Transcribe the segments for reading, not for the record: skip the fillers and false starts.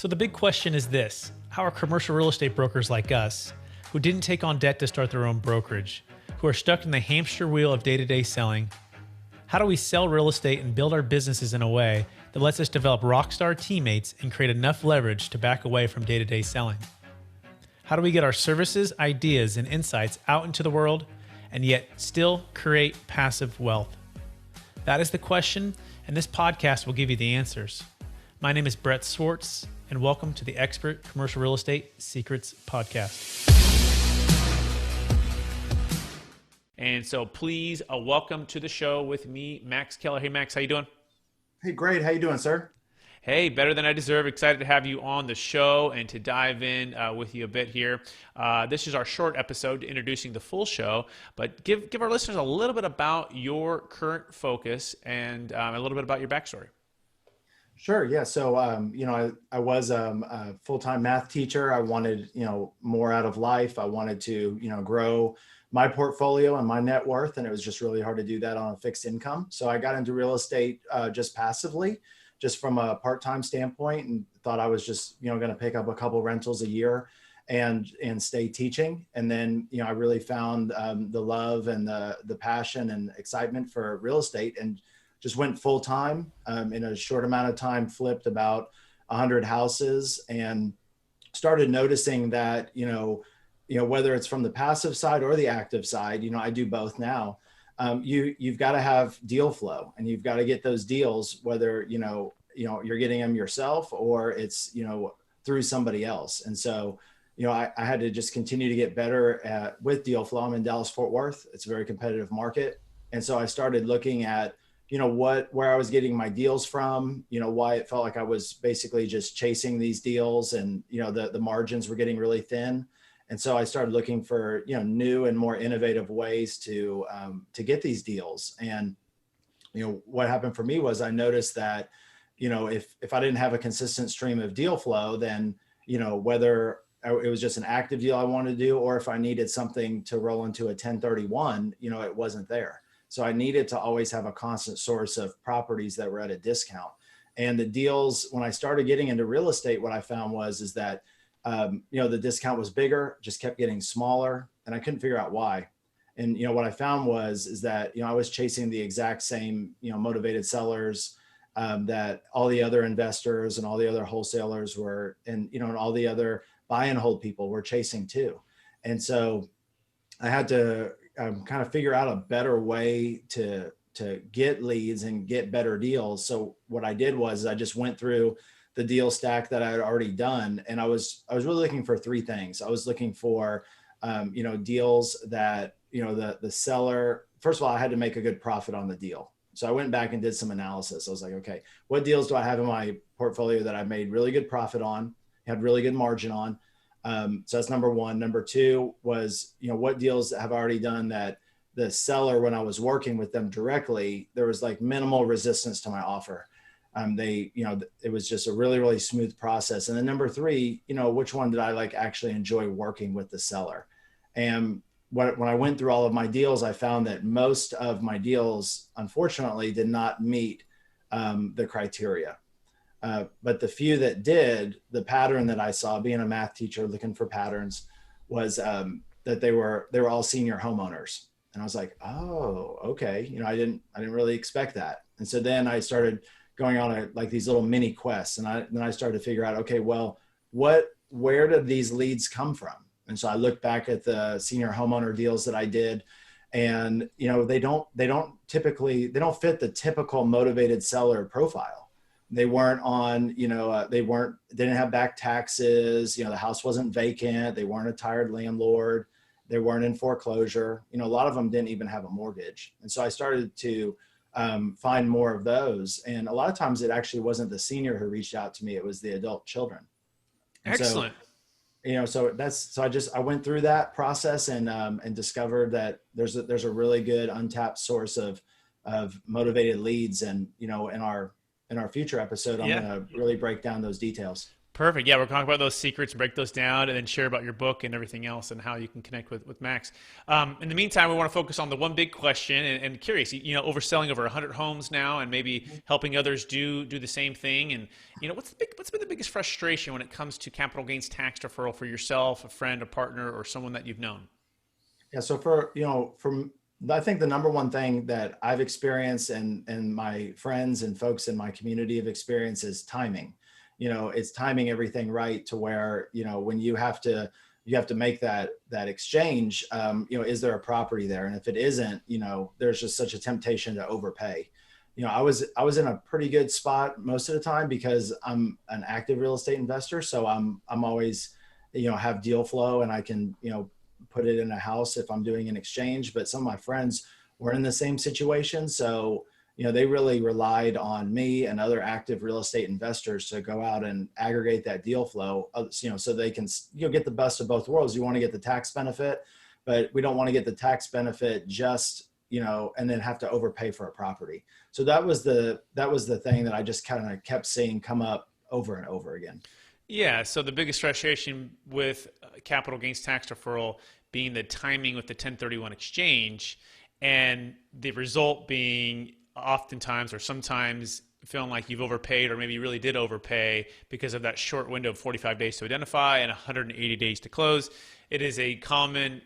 So the big question is this: how are commercial real estate brokers like us, who didn't take on debt to start their own brokerage, who are stuck in the hamster wheel of day-to-day selling, how do we sell real estate and build our businesses in a way that lets us develop rockstar teammates and create enough leverage to back away from day-to-day selling? How do we get our services, ideas, and insights out into the world and yet still create passive wealth? That is the question, and this podcast will give you the answers. My name is Brett Swarts, and welcome to the Expert Commercial Real Estate Secrets Podcast. And so please welcome to the show with me, Max Keller. Hey, Max, how you doing? Hey, great. How you doing, sir? Hey, better than I deserve. Excited to have you on the show and to dive in with you a bit here. This is our short episode introducing the full show, but give our listeners a little bit about your current focus and a little bit about your backstory. Sure. Yeah. So, I was a full-time math teacher. I wanted, more out of life. I wanted to, grow my portfolio and my net worth. And it was just really hard to do that on a fixed income. So I got into real estate just passively, just from a part-time standpoint, and thought I was just, going to pick up a couple rentals a year and stay teaching. And then, I really found the love and the passion and excitement for real estate, and just went full time in a short amount of time, flipped about 100 houses, and started noticing that, whether it's from the passive side or the active side, I do both now. You've got to have deal flow, and you've got to get those deals, whether, you're getting them yourself or it's, through somebody else. And so, I had to just continue to get better with deal flow. I'm in Dallas, Fort Worth. It's a very competitive market. And so I started looking at, where I was getting my deals from, why it felt like I was basically just chasing these deals, and, the margins were getting really thin. And so I started looking for, new and more innovative ways to get these deals. And, what happened for me was I noticed that, if I didn't have a consistent stream of deal flow, then, whether it was just an active deal I wanted to do, or if I needed something to roll into a 1031, it wasn't there. So I needed to always have a constant source of properties that were at a discount. And the deals, when I started getting into real estate, what I found is that, the discount was bigger, just kept getting smaller, and I couldn't figure out why. And, what I found is that, I was chasing the exact same, motivated sellers that all the other investors and all the other wholesalers were, and, and all the other buy and hold people were chasing too. And so I had to kind of figure out a better way to get leads and get better deals. So what I did was I just went through the deal stack that I had already done. And I was really looking for three things. I was looking for, deals that, the seller, first of all, I had to make a good profit on the deal. So I went back and did some analysis. I was like, okay, what deals do I have in my portfolio that I made really good profit on, had really good margin on? So that's number one. Number two was, what deals have I already done that the seller, when I was working with them directly, there was like minimal resistance to my offer. It was just a really, really smooth process. And then number three, which one did I actually enjoy working with the seller? And when I went through all of my deals, I found that most of my deals, unfortunately, did not meet the criteria. But the few that did, the pattern that I saw, being a math teacher looking for patterns, was that they were all senior homeowners. And I was like, oh, okay. I didn't really expect that. And so then I started going on these little mini quests. And then I started to figure out, okay, well, where did these leads come from? And so I looked back at the senior homeowner deals that I did, and, they don't fit the typical motivated seller profile. They weren't on, they didn't have back taxes. The house wasn't vacant. They weren't a tired landlord. They weren't in foreclosure. A lot of them didn't even have a mortgage. And so I started to find more of those. And a lot of times it actually wasn't the senior who reached out to me. It was the adult children. And excellent. I went through that process and discovered that there's a really good untapped source of motivated leads. And, in our future episode, I'm going to really break down those details. Perfect. Yeah, we're talking about those secrets, break those down, and then share about your book and everything else and how you can connect with Max. In the meantime, we want to focus on the one big question and curious, overselling over 100 homes now and maybe helping others do the same thing. And, what's been the biggest frustration when it comes to capital gains tax deferral for yourself, a friend, a partner, or someone that you've known? Yeah. So I think the number one thing that I've experienced and my friends and folks in my community have experienced is timing. It's timing everything right to where, when you have to make that exchange, is there a property there? And if it isn't, there's just such a temptation to overpay. I was in a pretty good spot most of the time because I'm an active real estate investor. So I'm always, have deal flow and I can, put it in a house if I'm doing an exchange. But some of my friends were in the same situation. So they really relied on me and other active real estate investors to go out and aggregate that deal flow, so they can, get the best of both worlds. You want to get the tax benefit, but we don't want to get the tax benefit just, and then have to overpay for a property. So that was the thing that I just kind of kept seeing come up over and over again. Yeah. So the biggest frustration with capital gains tax deferral being the timing with the 1031 exchange, and the result being oftentimes or sometimes feeling like you've overpaid, or maybe you really did overpay because of that short window of 45 days to identify and 180 days to close. It is a common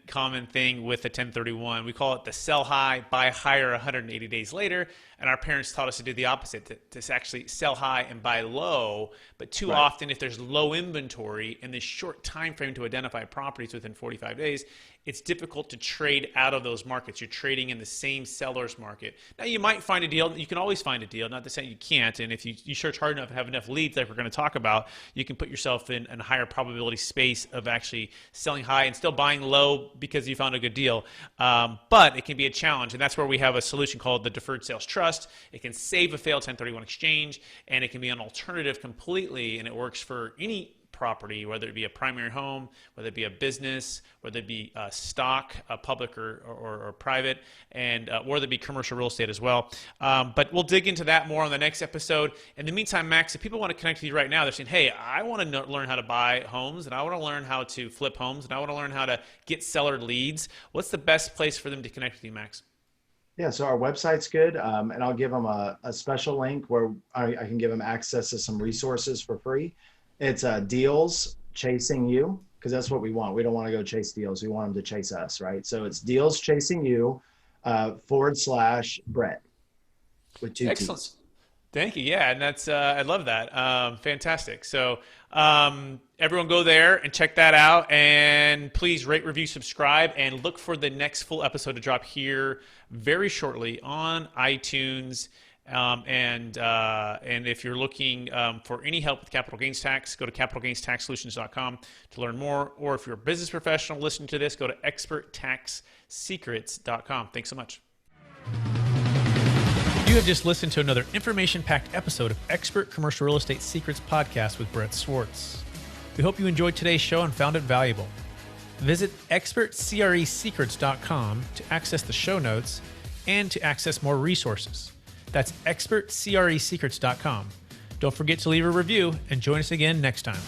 thing with the 1031. We call it the sell high, buy higher 180 days later. And our parents taught us to do the opposite, to actually sell high and buy low. But too often, if there's low inventory in this short time frame to identify properties within 45 days, it's difficult to trade out of those markets. You're trading in the same seller's market. Now, you might find a deal. You can always find a deal. Not to say you can't. And if you search hard enough and have enough leads like we're going to talk about, you can put yourself in a higher probability space of actually selling high and still buying low because you found a good deal. But it can be a challenge. And that's where we have a solution called the Deferred Sales Trust. It can save a failed 1031 exchange, and it can be an alternative completely. And it works for any property, whether it be a primary home, whether it be a business, whether it be stock, public or private, and whether it be commercial real estate as well. But we'll dig into that more on the next episode. In the meantime, Max, if people want to connect with you right now, they're saying, hey, I want to learn how to buy homes, and I want to learn how to flip homes, and I want to learn how to get seller leads. What's the best place for them to connect with you, Max? Yeah, so our website's good, and I'll give them a special link where I can give them access to some resources for free. It's Deals Chasing You, because that's what we want. We don't want to go chase deals. We want them to chase us, right? So it's Deals Chasing You /Brett with two Excellent. T's. Thank you. Yeah, and that's I love that. Fantastic. So everyone go there and check that out, and please rate, review, subscribe, and look for the next full episode to drop here very shortly on iTunes. And if you're looking for any help with capital gains tax, go to capitalgainstaxsolutions.com to learn more. Or if you're a business professional listening to this, go to experttaxsecrets.com. Thanks so much. You have just listened to another information-packed episode of Expert Commercial Real Estate Secrets Podcast with Brett Swarts. We hope you enjoyed today's show and found it valuable. Visit expertcresecrets.com to access the show notes and to access more resources. That's expertcresecrets.com. Don't forget to leave a review and join us again next time.